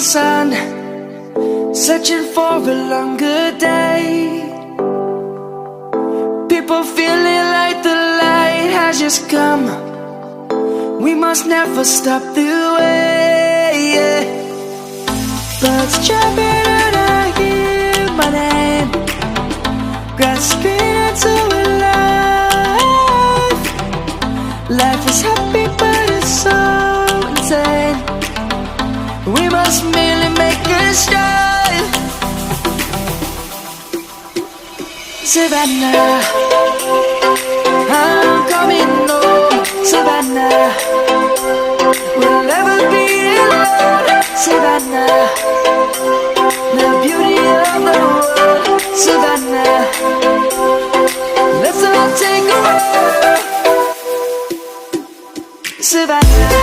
sun, searching for a longer day. People feeling like the light has just come. We must never stop the way. Birds jumping and I hear my name, grasping into a life. Life is happy but it's so insane. We must merely make a start. Savannah, I'm coming home. Savannah, we'll never be alone. Savannah, the beauty of the world. Savannah, let's all take a walk. Savannah.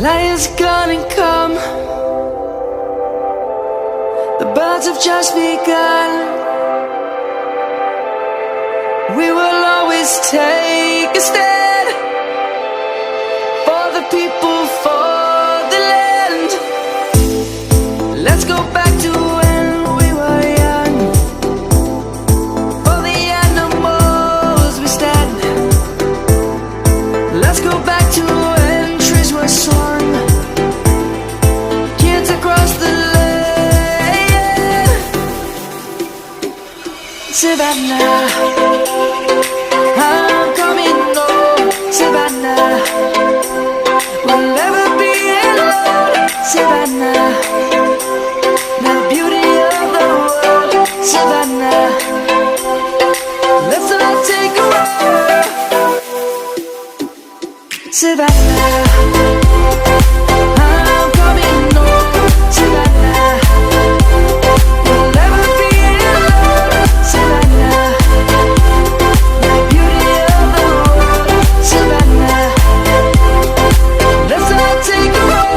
Lion's gonna come. The birds have just begun. We will always take a stand for the people, for the land. Let's go back to when we were young. For the animals we stand. Let's go back to when trees were swung. Kids across the land. Savannah, I'm coming home. Savannah, we'll never be alone. Savannah, the beauty of the world. Savannah, let's all take a walk. Savannah, I'm coming home. Savannah, we'll never be alone. Savannah, the beauty of the world. Savannah, let's all take a walk.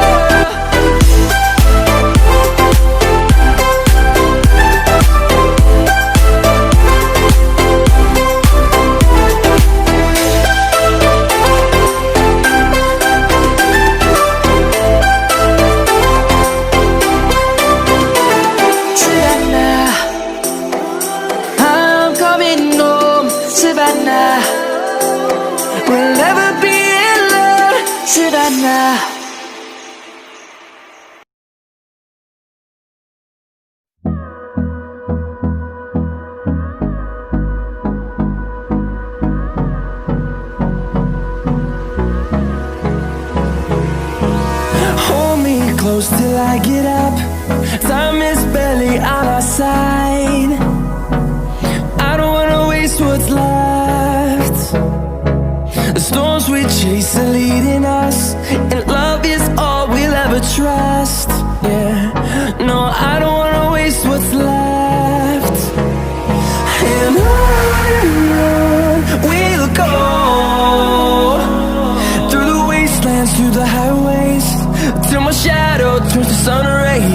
Savannah, I'm coming home. Savannah, we'll never be alone. Savannah. Hold me close till I get up. Time is barely on our side. I don't wanna waste what's left. The storms we chase are leading us, and love is all we'll ever trust. Yeah, no, I don't wanna waste what's left. And on we'll go, through the wastelands, through the highways, till my shadow turns to sun rays.